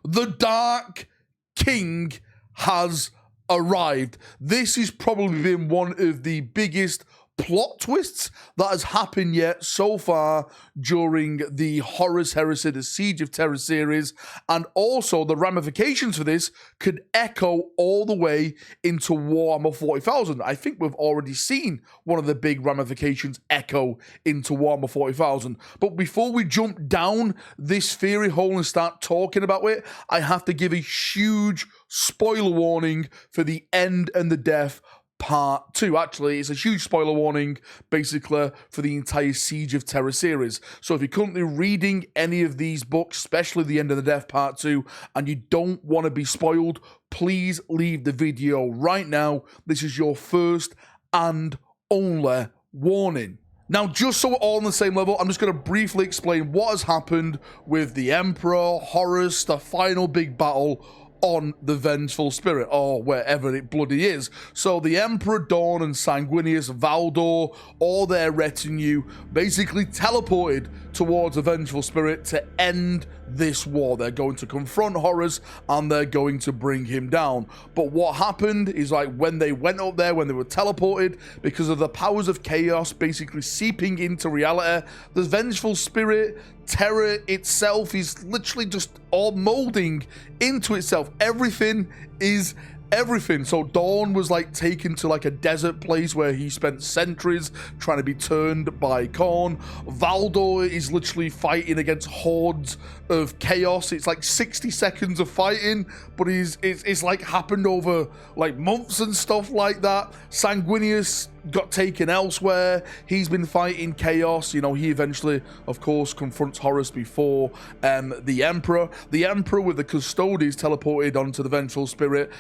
The Dark King has arrived. This has probably been one of the biggest plot twists that has happened yet so far during the Horus Heresy, the Siege of Terra series, and also the ramifications for this could echo all the way into Warhammer 40,000. I think we've already seen one of the big ramifications echo into Warhammer 40,000. But before we jump down this theory hole and start talking about it, I have to give a huge spoiler warning for the end and the death Part 2. Actually, it's a huge spoiler warning, basically, for the entire Siege of Terra series. So if you're currently reading any of these books, especially The End of the Death Part 2, and you don't want to be spoiled, please leave the video right now. This is your first and only warning. Now, just so we're all on the same level, I'm just going to briefly explain what has happened with the Emperor, Horus, the final big battle on the Vengeful Spirit, or wherever it bloody is. So the Emperor, Dawn, and Sanguinius, Valdor, all their retinue, basically teleported towards the Vengeful Spirit to end this war. They're going to confront Horus, and they're going to bring him down. But what happened is, like, when they went up there, when they were teleported, because of the powers of chaos basically seeping into reality, the Vengeful Spirit, Terra itself, is literally just all molding into itself. Everything is everything. So Dawn was like taken to like a desert place where he spent centuries trying to be turned by Khorne. Valdor is literally fighting against hordes of chaos. It's like 60 seconds of fighting, but it's like happened over like months and stuff like that. Sanguinius got taken elsewhere. He's been fighting chaos. You know, he eventually, of course, confronts Horus before the Emperor. The Emperor with the Custodes teleported onto the Vengeful Spirit.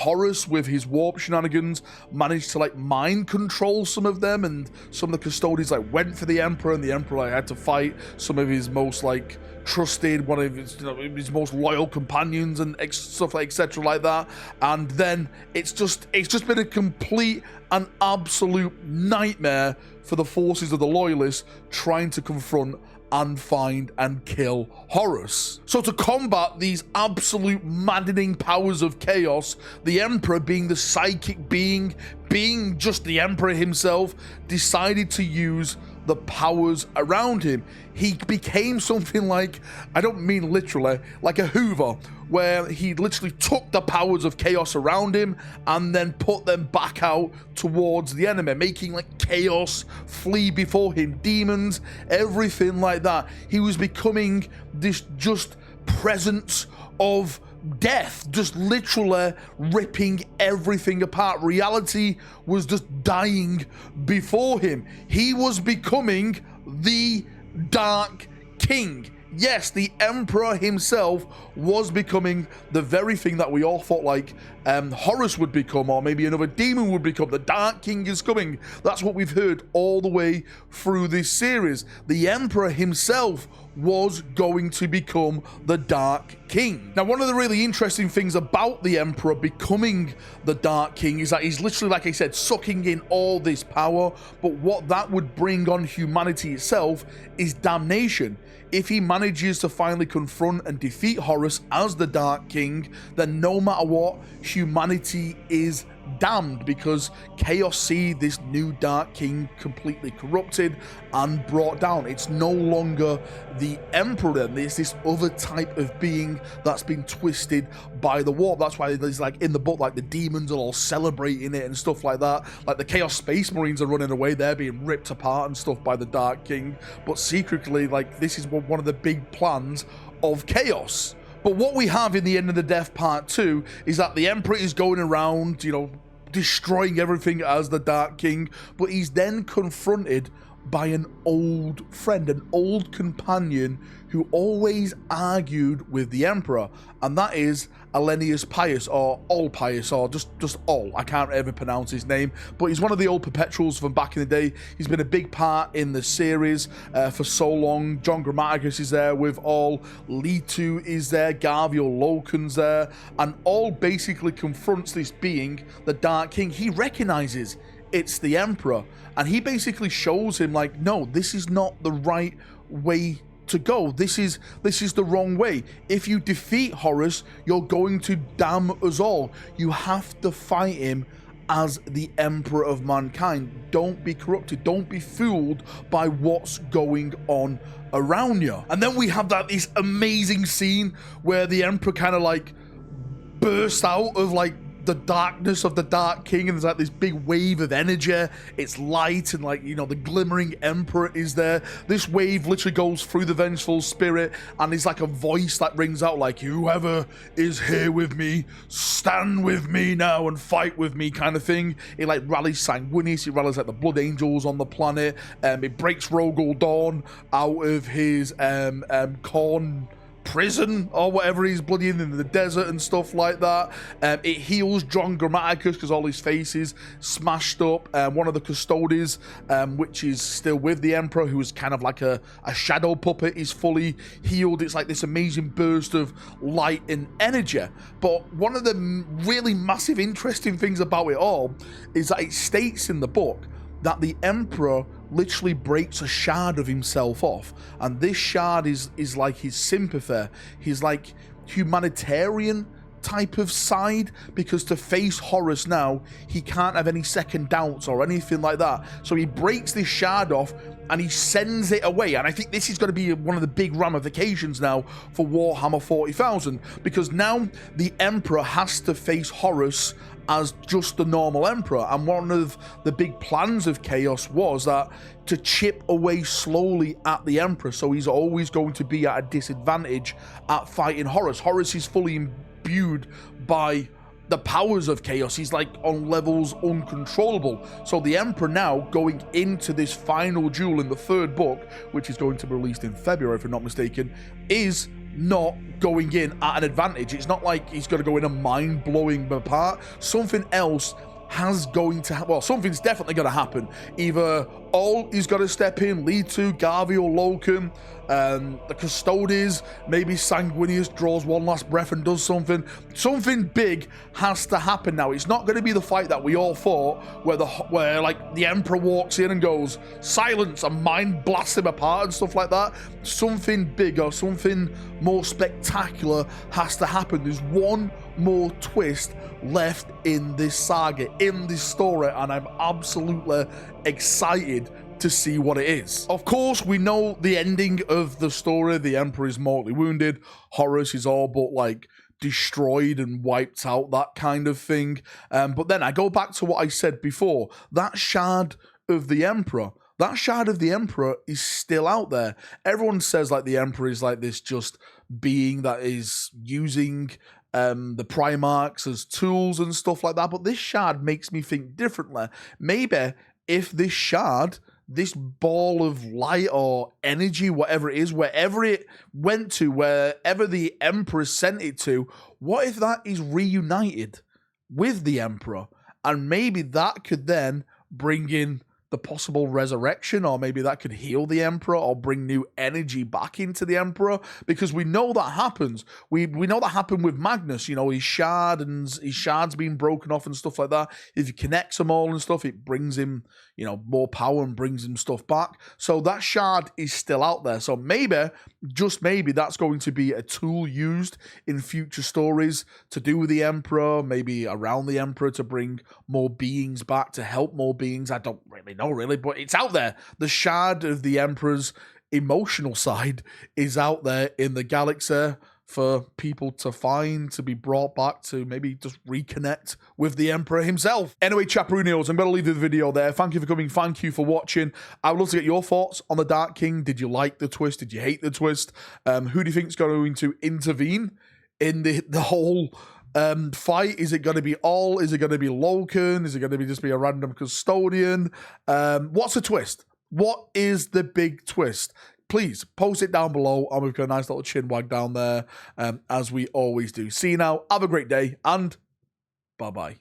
Horus with his warp shenanigans managed to like mind control some of them, and some of the Custodes like went for the Emperor, and the Emperor like had to fight some of his most like trusted, one of his, his most loyal companions and stuff like etc like that. And then it's just been a complete and absolute nightmare for the forces of the Loyalists trying to confront and find and kill Horus. So to combat these absolute maddening powers of chaos, the Emperor, being the psychic being just the Emperor himself, decided to use the powers around him. He became something like, I don't mean literally, like a Hoover, where he literally took the powers of chaos around him and then put them back out towards the enemy, making like chaos flee before him, demons, everything like that. He was becoming this just presence of death, just literally ripping everything apart. Reality was just dying before him. He was becoming the Dark King. Yes, the Emperor himself was becoming the very thing that we all thought like Horus would become, or maybe another demon would become. The Dark King is coming. That's what we've heard all the way through this series. The Emperor himself was going to become the Dark King. Now, one of the really interesting things about the Emperor becoming the Dark King is that he's literally, like I said, sucking in all this power, but what that would bring on humanity itself is damnation. If he manages to finally confront and defeat Horus as the Dark King, then no matter what, humanity is damned, because Chaos see this new Dark King completely corrupted and brought down. It's no longer the Emperor, there's this other type of being that's been twisted by the warp. That's why there's like in the book, like the demons are all celebrating it and stuff like that. Like the Chaos Space Marines are running away, they're being ripped apart and stuff by the Dark King, but secretly, like, this is one of the big plans of Chaos. But what we have in the End of the Death Part 2 is that the Emperor is going around, you know, destroying everything as the Dark King, but he's then confronted by an old friend, an old companion who always argued with the Emperor, and that is Alenius Pius, or All Pius, or just All. I can't ever pronounce his name, but he's one of the old Perpetuals from back in the day. He's been a big part in the series for so long. John Grammaticus is there with All, Leetu is there, Garvio Loken's there, and All basically confronts this being, the Dark King. He recognizes it's the Emperor, and he basically shows him like, no, this is not the right way to go. This is the wrong way. If you defeat Horus, you're going to damn us all. You have to fight him as the Emperor of Mankind. Don't be corrupted. Don't be fooled by what's going on around you. And then we have this amazing scene where the Emperor kind of like bursts out of like the darkness of the Dark King, and there's like this big wave of energy. It's light, and like, you know, the glimmering Emperor is there. This wave literally goes through the vengeful spirit, and it's like a voice that rings out like, whoever is here with me, stand with me now and fight with me, kind of thing. It like rallies Sanguinius, it rallies like the Blood Angels on the planet. It breaks Rogel Dawn out of his corn prison or whatever he's bloody in the desert and stuff like that. It heals John Grammaticus because all his face is smashed up. One of the Custodes, which is still with the Emperor, who is kind of like a shadow puppet, is fully healed. It's like this amazing burst of light and energy. But one of the really massive interesting things about it all is that it states in the book that the Emperor literally breaks a shard of himself off, and this shard is like his sympathy, his like humanitarian type of side, because to face Horus now, he can't have any second doubts or anything like that. So he breaks this shard off and he sends it away, and I think this is going to be one of the big ramifications now for Warhammer 40,000, because now the Emperor has to face Horus as just the normal Emperor. And one of the big plans of Chaos was that to chip away slowly at the Emperor, so he's always going to be at a disadvantage at fighting Horus. Horus is fully imbued by the powers of Chaos. He's like on levels uncontrollable. So the Emperor now going into this final duel in the third book, which is going to be released in February if I'm not mistaken, is not going in at an advantage. It's not like he's going to go in a mind-blowing apart. Something else has going to happen. Well, something's definitely going to happen. Either all he's got to step in, lead to Garvey or Locum, the Custodes, maybe Sanguinius draws one last breath and does something. Something big has to happen now. It's not going to be the fight that we all thought, where like the Emperor walks in and goes, silence, and mind blasts him apart and stuff like that. Something bigger, something more spectacular has to happen. There's one more twist left in this saga, in this story, and I'm absolutely excited to see what it is. Of course, we know the ending of the story. The Emperor is mortally wounded. Horus is all but like destroyed and wiped out, that kind of thing. But then I go back to what I said before. That shard of the Emperor, is still out there. Everyone says like the Emperor is like this just being that is using the Primarchs as tools and stuff like that. But this shard makes me think differently. Maybe if this shard, this ball of light or energy, whatever it is, wherever it went to, wherever the Emperor sent it to, what if that is reunited with the Emperor? And maybe that could then bring in the possible resurrection, or maybe that could heal the Emperor or bring new energy back into the Emperor, because we know that happens. We know that happened with Magnus, you know, his shard's being broken off and stuff like that. If he connects them all and stuff, it brings him, you know, more power and brings him stuff back. So that shard is still out there. So maybe, just maybe, that's going to be a tool used in future stories to do with the Emperor, maybe around the Emperor, to bring more beings back, to help more beings. I don't really know, but it's out there. The shard of the Emperor's emotional side is out there in the galaxy for people to find, to be brought back, to maybe just reconnect with the Emperor himself. Anyway, Chaprunios, I'm going to leave the video there. Thank you for coming. Thank you for watching. I would love to get your thoughts on the Dark King. Did you like the twist? Did you hate the twist? Who do you think is going to intervene in the whole fight? Is it going to be all? Is it going to be Loken? Is it going to just be a random custodian? What's the twist? What is the big twist? Please post it down below, and we've got a nice little chin wag down there, as we always do. See you now. Have a great day, and bye-bye.